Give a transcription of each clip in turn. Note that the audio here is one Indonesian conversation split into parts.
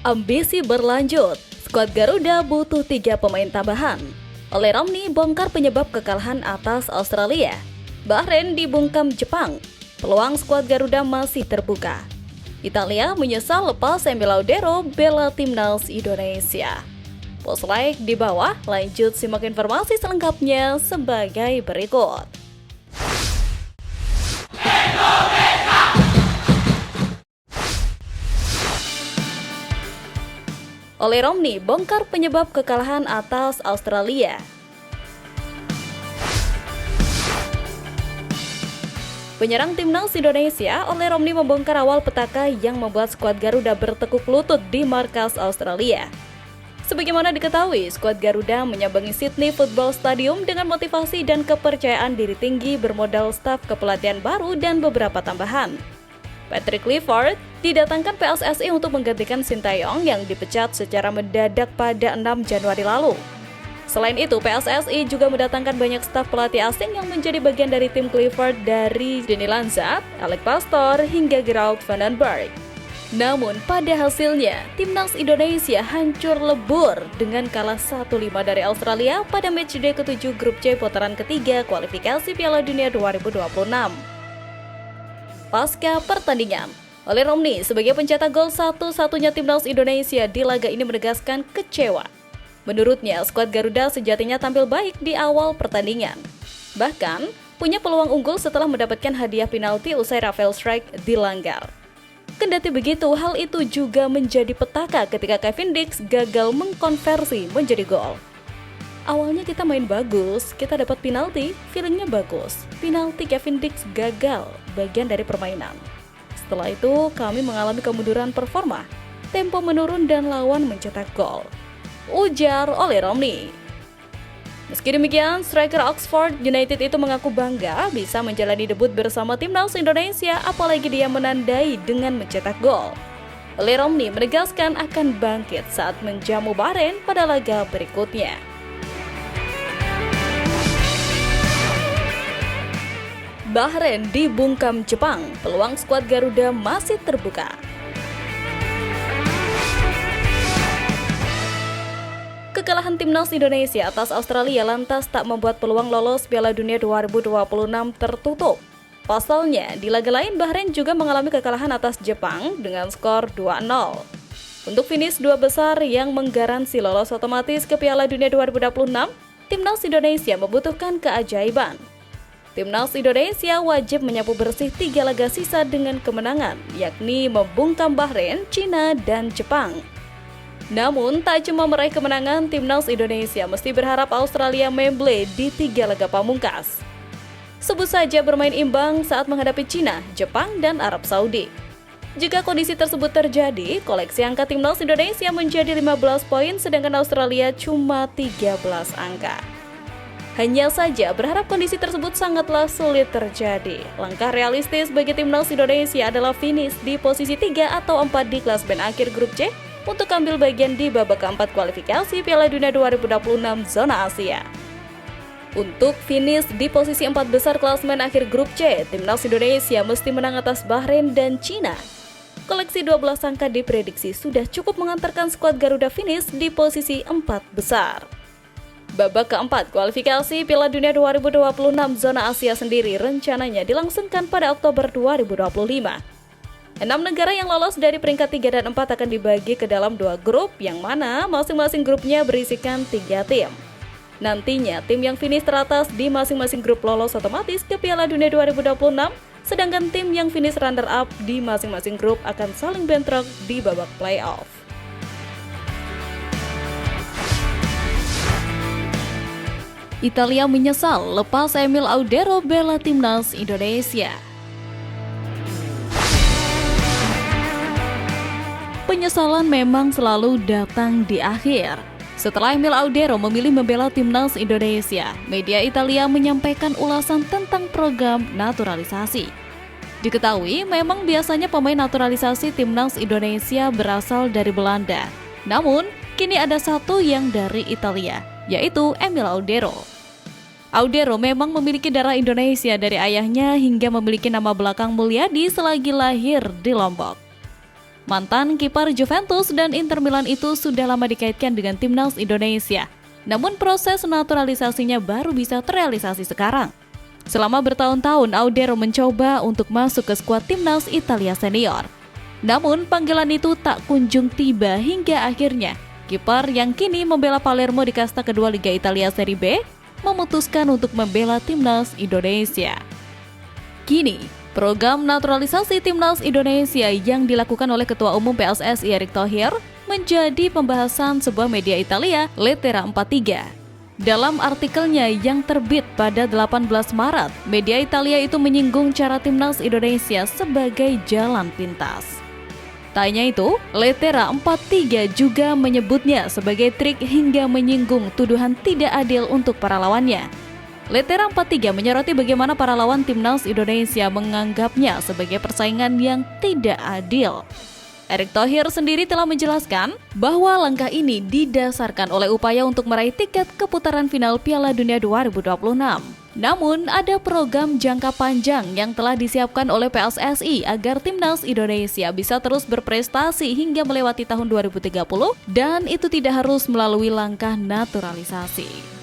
Ambisi berlanjut, skuad Garuda butuh 3 pemain tambahan. Oleh Romney bongkar penyebab kekalahan atas Australia. Bahrain dibungkam Jepang, peluang skuad Garuda masih terbuka. Italia menyesal lepas Emil Laudero bela timnas Indonesia. Post like di bawah, lanjut simak informasi selengkapnya sebagai berikut. Oleh Romney bongkar penyebab kekalahan atas Australia. Penyerang timnas Indonesia, Oleh Romney membongkar awal petaka yang membuat skuad Garuda bertekuk lutut di markas Australia. Sebagaimana diketahui, skuad Garuda menyambangi Sydney Football Stadium dengan motivasi dan kepercayaan diri tinggi bermodal staf kepelatihan baru dan beberapa tambahan. Patrick Clifford didatangkan PSSI untuk menggantikan Sintayong yang dipecat secara mendadak pada 6 Januari lalu. Selain itu, PSSI juga mendatangkan banyak staf pelatih asing yang menjadi bagian dari tim Clifford dari Denny Lanzat, Alex Pastor, hingga Gerald van den Berg. Namun pada hasilnya, timnas Indonesia hancur lebur dengan kalah 1-5 dari Australia pada matchday ke-7 grup C putaran ketiga kualifikasi Piala Dunia 2026. Pasca pertandingan, Oleh Romney sebagai pencetak gol satu-satunya timnas Indonesia di laga ini menegaskan kecewa. Menurutnya, skuad Garuda sejatinya tampil baik di awal pertandingan. Bahkan, punya peluang unggul setelah mendapatkan hadiah penalti usai Rafael Strike dilanggar. Kendati begitu, hal itu juga menjadi petaka ketika Kevin Dix gagal mengkonversi menjadi gol. Awalnya kita main bagus, kita dapat penalti, feelingnya bagus. Penalti Kevin Dix gagal, bagian dari permainan. Setelah itu, kami mengalami kemunduran performa. Tempo menurun dan lawan mencetak gol, ujar Oleh Romney. Meski demikian, striker Oxford United itu mengaku bangga bisa menjalani debut bersama timnas Indonesia, apalagi dia menandai dengan mencetak gol. Oleh Romney menegaskan akan bangkit saat menjamu Bahrain pada laga berikutnya. Bahrain dibungkam Jepang, peluang skuad Garuda masih terbuka. Kekalahan timnas Indonesia atas Australia lantas tak membuat peluang lolos Piala Dunia 2026 tertutup. Pasalnya, di laga lain Bahrain juga mengalami kekalahan atas Jepang dengan skor 2-0. Untuk finish 2 besar yang menggaransi lolos otomatis ke Piala Dunia 2026, timnas Indonesia membutuhkan keajaiban. Timnas Indonesia wajib menyapu bersih 3 laga sisa dengan kemenangan, yakni membungkam Bahrain, Cina, dan Jepang. Namun, tak cuma meraih kemenangan, timnas Indonesia mesti berharap Australia memble di 3 laga pamungkas. Sebut saja bermain imbang saat menghadapi Cina, Jepang, dan Arab Saudi. Jika kondisi tersebut terjadi, koleksi angka timnas Indonesia menjadi 15 poin, sedangkan Australia cuma 13 angka. Hanya saja berharap kondisi tersebut sangatlah sulit terjadi. Langkah realistis bagi timnas Indonesia adalah finish di posisi 3 atau 4 di klasemen akhir grup C untuk ambil bagian di babak keempat kualifikasi Piala Dunia 2026 zona Asia. Untuk finish di posisi 4 besar klasemen akhir grup C, timnas Indonesia mesti menang atas Bahrain dan Cina. Koleksi 12 angka diprediksi sudah cukup mengantarkan skuad Garuda finish di posisi 4 besar. Babak keempat kualifikasi Piala Dunia 2026 zona Asia sendiri rencananya dilangsungkan pada Oktober 2025. 6 negara yang lolos dari peringkat 3 dan 4 akan dibagi ke dalam 2 grup, yang mana masing-masing grupnya berisikan 3 tim. Nantinya, tim yang finish teratas di masing-masing grup lolos otomatis ke Piala Dunia 2026, sedangkan tim yang finish runner-up di masing-masing grup akan saling bentrok di babak playoff. Italia menyesal lepas Emil Laudero bela timnas Indonesia. Penyesalan memang selalu datang di akhir. Setelah Emil Laudero memilih membela timnas Indonesia, media Italia menyampaikan ulasan tentang program naturalisasi. Diketahui memang biasanya pemain naturalisasi timnas Indonesia berasal dari Belanda. Namun, kini ada satu yang dari Italia, yaitu Emil Laudero. Laudero memang memiliki darah Indonesia dari ayahnya hingga memiliki nama belakang Mulyadi selagi lahir di Lombok. Mantan kiper Juventus dan Inter Milan itu sudah lama dikaitkan dengan timnas Indonesia. Namun proses naturalisasinya baru bisa terrealisasi sekarang. Selama bertahun-tahun, Audero mencoba untuk masuk ke skuad timnas Italia senior. Namun panggilan itu tak kunjung tiba hingga akhirnya kiper yang kini membela Palermo di kasta kedua Liga Italia Serie B memutuskan untuk membela timnas Indonesia. Kini, program naturalisasi timnas Indonesia yang dilakukan oleh Ketua Umum PSSI Erick Thohir menjadi pembahasan sebuah media Italia, Lettera 43. Dalam artikelnya yang terbit pada 18 Maret, media Italia itu menyinggung cara timnas Indonesia sebagai jalan pintas. Tak hanya itu, Lettera 43 juga menyebutnya sebagai trik hingga menyinggung tuduhan tidak adil untuk para lawannya. Lettera 43 menyoroti bagaimana para lawan timnas Indonesia menganggapnya sebagai persaingan yang tidak adil. Erick Thohir sendiri telah menjelaskan bahwa langkah ini didasarkan oleh upaya untuk meraih tiket keputaran final Piala Dunia 2026. Namun, ada program jangka panjang yang telah disiapkan oleh PSSI agar timnas Indonesia bisa terus berprestasi hingga melewati tahun 2030 dan itu tidak harus melalui langkah naturalisasi.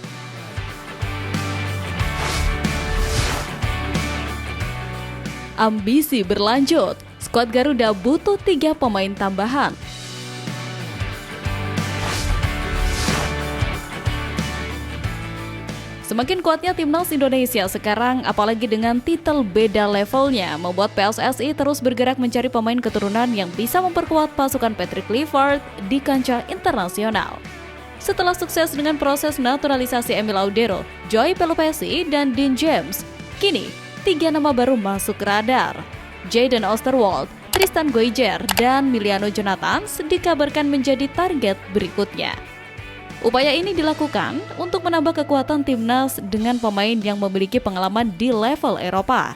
Ambisi berlanjut, skuad Garuda butuh 3 pemain tambahan. Semakin kuatnya timnas Indonesia sekarang, apalagi dengan titel beda levelnya, membuat PSSI terus bergerak mencari pemain keturunan yang bisa memperkuat pasukan Patrick Kluivert di kancah internasional. Setelah sukses dengan proses naturalisasi Emil Audero, Joey Pelupessy, dan Dean James, kini 3 nama baru masuk radar. Jadon Osterwolde, Tristan Goijer, dan Miliano Jonathans dikabarkan menjadi target berikutnya. Upaya ini dilakukan untuk menambah kekuatan timnas dengan pemain yang memiliki pengalaman di level Eropa.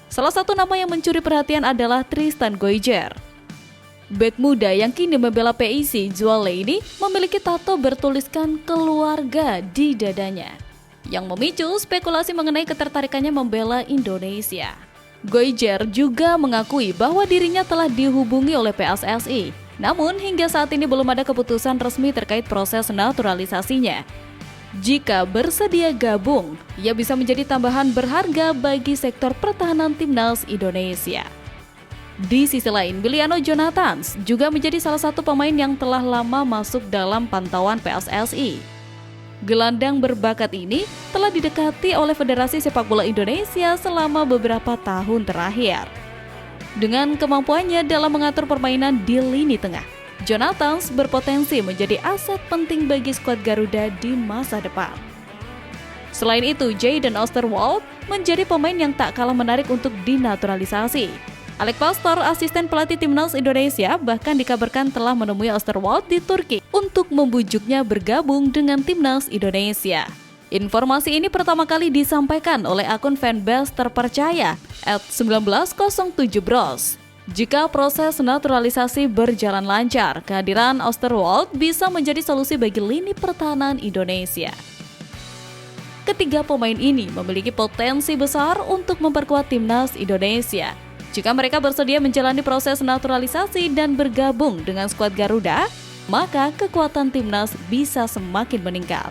Salah satu nama yang mencuri perhatian adalah Tristan Goijer. Bek muda yang kini membela PIC Zwolle ini memiliki tato bertuliskan keluarga di dadanya, yang memicu spekulasi mengenai ketertarikannya membela Indonesia. Goijer juga mengakui bahwa dirinya telah dihubungi oleh PSSI. Namun hingga saat ini belum ada keputusan resmi terkait proses naturalisasinya. Jika bersedia gabung, ia bisa menjadi tambahan berharga bagi sektor pertahanan timnas Indonesia. Di sisi lain, Miliano Jonathans juga menjadi salah satu pemain yang telah lama masuk dalam pantauan PSSI. Gelandang berbakat ini telah didekati oleh Federasi Sepak Bola Indonesia selama beberapa tahun terakhir. Dengan kemampuannya dalam mengatur permainan di lini tengah, Jonathans berpotensi menjadi aset penting bagi skuad Garuda di masa depan. Selain itu, Jadon Osterwolde menjadi pemain yang tak kalah menarik untuk dinaturalisasi. Alex Pastor, asisten pelatih timnas Indonesia, bahkan dikabarkan telah menemui Osterwolde di Turki untuk membujuknya bergabung dengan timnas Indonesia. Informasi ini pertama kali disampaikan oleh akun fanbase terpercaya @1907bros. Jika proses naturalisasi berjalan lancar, kehadiran Osterwolde bisa menjadi solusi bagi lini pertahanan Indonesia. Ketiga pemain ini memiliki potensi besar untuk memperkuat timnas Indonesia. Jika mereka bersedia menjalani proses naturalisasi dan bergabung dengan skuad Garuda, maka kekuatan timnas bisa semakin meningkat.